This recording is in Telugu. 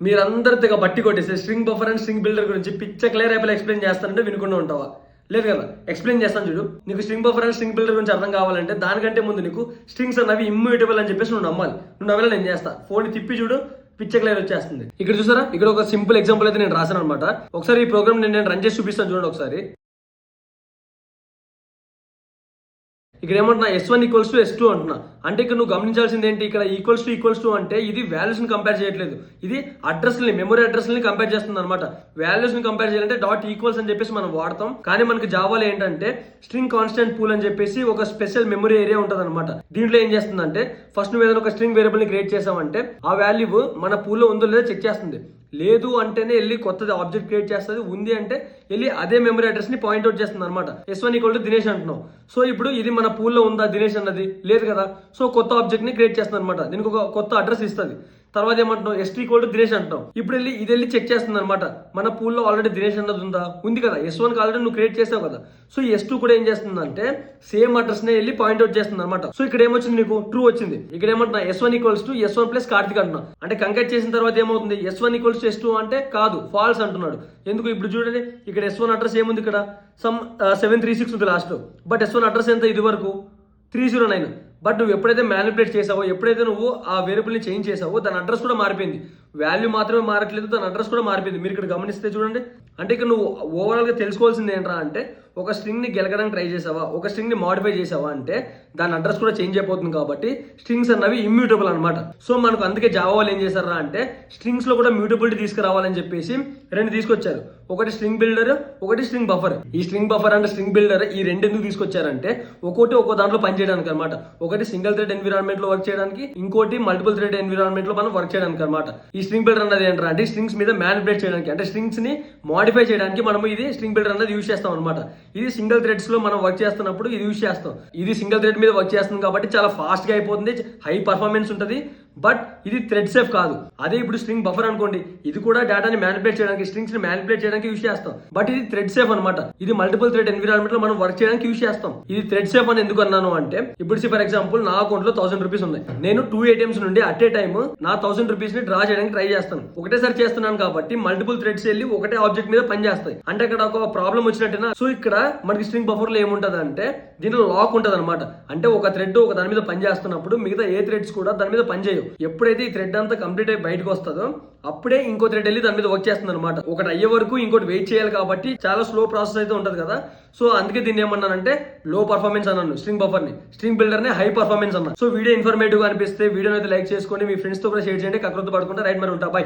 మీరందరూ తెగ బట్టి కొట్టేసి string buffer and string builder గురించి పిచ్చ క్లియర్ అయిపోయి ఎక్స్ప్లెయిన్ చేస్తానంటే వినుకుండా ఉంటావా? లేదు కదా, ఎక్స్ప్లెయిన్ చేస్తాను చూడు. నీకు string buffer and string builder గురించి అర్థం కావాలంటే దానికంటే ముందు నీకు స్ట్రింగ్స్ అన్నవి ఇమ్యూటబుల్ అని చెప్పేసి నువ్వు నమ్మాలి. నువ్వు నవ్వేలా నేను చేస్తా, ఫోన్ తిప్పి చూడు, పిచ్చ క్లియర్ వచ్చేస్తుంది. ఇక్కడ చూసారా, ఇక్కడ ఒక సింపుల్ ఎగ్జాంపుల్ అయితే నేను రాశాను అనమాట. ఒకసారి ఈ ప్రోగ్రామ్ నేను రన్ చేసి చూపిస్తాను చూడండి ఒకసారి. ఇక్కడ ఏమంటున్నా S1 ఈక్వల్స్ టు S2 అంటున్నా. అంటే ఇక్కడ నువ్వు గమనించాల్సింది ఏంటి, ఇక్కడ ఈక్వల్స్ టు అంటే ఇది వాల్యూస్ ని కంపేర్ చేయట్లేదు, ఇది అడ్రస్ని మెమరీ అడ్రస్ని కంపేర్ చేస్తుంది అనమాట. వాల్యూస్ ని కంపేర్ చేయాలంటే డాట్ ఈక్వల్స్ అని చెప్పేసి మనం వాడతాం. కానీ మనకి జావాలో ఏంటంటే స్ట్రింగ్ కాన్స్టెంట్ పూల్ అని చెప్పేసి ఒక స్పెషల్ మెమరీ ఏరియా ఉంటుంది అనమాట. దీంట్లో ఏం చేస్తుందంటే ఫస్ట్ నువ్వు ఏదైనా ఒక స్ట్రింగ్ వేరియబుల్ ని క్రియేట్ చేసామంటే ఆ వాల్యూ మన పూల్లో ఉందో లేదో చెక్ చేస్తుంది. లేదు అంటేనే వెళ్ళి కొత్తది ఆబ్జెక్ట్ క్రియేట్ చేస్తుంది, ఉంది అంటే వెళ్ళి అదే మెమరీ అడ్రస్ ని పాయింట్అవుట్ చేస్తుంది అనమాట. S1 ఈక్వల్ టు దినేష్ అంటున్నాం. సో ఇప్పుడు ఇది మన పూల్లో ఉందా దినేష్ అన్నది? లేదు కదా. సో కొత్త ఆబ్జెక్ట్ ని క్రియేట్ చేస్తుంది అనమాట, దీనికి ఒక కొత్త అడ్రస్ ఇస్తుంది. తర్వాత ఏమంటున్నాం, S2 ఈక్వల్ టు దినేష్ అంటాం. ఇప్పుడు ఇది వెళ్ళి చెక్ చేస్తుంది అనమాట, మన పూల్లో ఆల్రెడీ దినేష్ అన్నది ఉందా? ఉంది కదా. S1 ఆల్రెడీ నువ్వు క్రియేట్ చేసావు కదా. సో S2 కూడా ఏం చేస్తుందంటే సేమ్ అడ్రస్ నే వెళ్ళి పాయింట్అవుట్ చేస్తుంది అనమాట. సో ఇక్కడ ఏమొచ్చింది, నీకు ట్రూ వచ్చింది. ఇక్కడ ఏమంటున్నా S1 equals to S1 plus Karthik అంటున్నా. అంటే కంకట్ చేసిన తర్వాత ఏమవుతుంది, S1 ఈక్వల్స్ టు S2 అంటే కాదు, ఫాల్స్ అంటున్నాడు. ఎందుకు? ఇప్పుడు చూడండి, ఇక్కడ S1 అడ్రస్ ఏముంది, ఇక్కడ సమ్ 736 ఉంది లాస్ట్. బట్ S1 అడ్రస్ ఎంత ఇది వరకు 309. బట్ నువ్వు ఎప్పుడైతే మ్యానిపులేట్ చేసావో, ఎప్పుడైతే నువ్వు ఆ వేరియబుల్ని చేంజ్ చేసావో దాని అడ్రస్ కూడా మారిపోయింది. వాల్యూ మాత్రమే మారట్లేదు, దాని అడ్రస్ కూడా మారిపోయింది. మీరు ఇక్కడ గమనిస్తే చూడండి. అంటే ఇక్కడ నువ్వు ఓవరాల్గా తెలుసుకోవాల్సింది ఏంట్రా అంటే ఒక స్ట్రింగ్ని గెలకడానికి ట్రై చేసావా, ఒక స్ట్రింగ్ని మాడిఫై చేసావా అంటే దాని అడ్రస్ కూడా చేంజ్ అయిపోతుంది. కాబట్టి స్ట్రింగ్స్ అన్నవి ఇమ్యూటబుల్ అనమాట. సో మనకు అందుకే జావా వాళ్ళు ఏం చేశారా అంటే స్ట్రింగ్స్ లో కూడా మ్యూటబిలిటీ తీసుకురావాలని చెప్పేసి రెండు తీసుకొచ్చారు. ఒకటి స్ట్రింగ్ బిల్డర్, ఒకటి స్ట్రింగ్ బఫర్. ఈ string buffer and string builder ఈ రెండు ఎందుకు తీసుకొచ్చారంటే ఒక్కోటి ఒక్కో దాంట్లో పనిచేయడానికి అనమాట. ఒకటి సింగిల్ థ్రెడ్ ఎన్విరాన్మెంట్ లో వర్క్ చేయడానికి, ఇంకోటి మల్టిపుల్ థ్రెడ్ ఎన్విరాన్మెంట్ లో మనం వర్క్ చేయడానికి అనమాట. ఈ స్ట్రింగ్ బిల్డర్ అన్నది ఏంటంటే అంటే స్ట్రింగ్స్ మీద మ్యానిపులేట్ చేయడానికి, అంటే స్ట్రింగ్స్ ని మాడిఫై చేయడానికి మనం ఇది స్ట్రింగ్ బిల్డర్ అన్నది యూజ్ చేస్తాం అనమాట. ఇది సింగిల్ థ్రెడ్స్ లో మనం వర్క్ చేస్తున్నప్పుడు ఇది యూజ్ చేస్తాం. ఇది సింగిల్ థ్రెడ్ మీద వర్క్ చేస్తుంది కాబట్టి చాలా ఫాస్ట్ గా అయిపోతుంది, హై పర్ఫార్మెన్స్ ఉంటుంది. బట్ ఇది థ్రెడ్ సేఫ్ కాదు. అదే ఇప్పుడు స్ట్రింగ్ బఫర్ అనుకోండి, ఇది కూడా డేటాని మ్యానిపులేట్ చేయడానికి, స్ట్రింగ్స్ ని మ్యానిపులేట్ చేయడానికి యూజ్ చేస్తాం. బట్ ఇది థ్రెడ్ సేఫ్ అనమాట. ఇది మల్టిపుల్ థ్రెడ్ ఎన్విరాన్మెంట్ లో మనం వర్క్ చేయడానికి యూజ్ చేస్తాం. ఇది థ్రెడ్ సేఫ్ అని ఎందుకు అన్నాను అంటే ఇప్పుడు ఫర్ ఎగ్జాంపుల్ నా అకౌంట్ లో 1000 రూపీస్ ఉన్నాయి. నేను 2 ATMs నుండి అట్ ఏ టైమ్ నా 1000 రూపీస్ ని డ్రా చేయడానికి ట్రై చేస్తాను. ఒకటేసారి చేస్తున్నాను కాబట్టి మల్టిపుల్ థ్రెడ్స్ వెళ్ళి ఒకటే ఆబ్జెక్ట్ మీద పని చేస్తాయి. అంటే అక్కడ ఒక ప్రాబ్లం వచ్చినట్టేనా. సో ఇక్కడ మనకి స్ట్రింగ్ బఫర్ లో ఏముంటది అంటే దీనిలో లాక్ ఉంటది అనమాట. అంటే ఒక థ్రెడ్ ఒక దాని మీద పని చేస్తున్నప్పుడు మిగతా ఏ థ్రెడ్స్ కూడా దాని మీద పని చేయవు. ఎప్పుడైతే ఈ థ్రెడ్ అంతా కంప్లీట్ అయి బయటకు వస్తుందో అప్పుడే ఇంకో థ్రెడ్ వెళ్ళి దాని మీద వర్క్ చేస్తుంది అనమాట. ఒకటి అయ్యే వరకు ఇంకోటి వెయిట్ చేయాలి కాబట్టి చాలా స్లో ప్రాసెస్ అయితే ఉంటది కదా. సో అందుకే దీన్ని ఏమన్నానంటే లో పర్ఫార్మెన్స్ అన్నాను స్ట్రింగ్ బఫర్ ని. స్ట్రింగ్ బిల్డర్ ని హై పర్ఫార్మెన్స్ అన్నా. సో వీడియో ఇన్ఫర్మేటివ్ గా అనిపిస్తే వీడియోని అయితే లైక్ చేసుకోండి, మీ ఫ్రెండ్స్ తో కూడా షేర్ చేయండి. కకృతి పడకుండా రైట్ మరి ఉంటా, బై.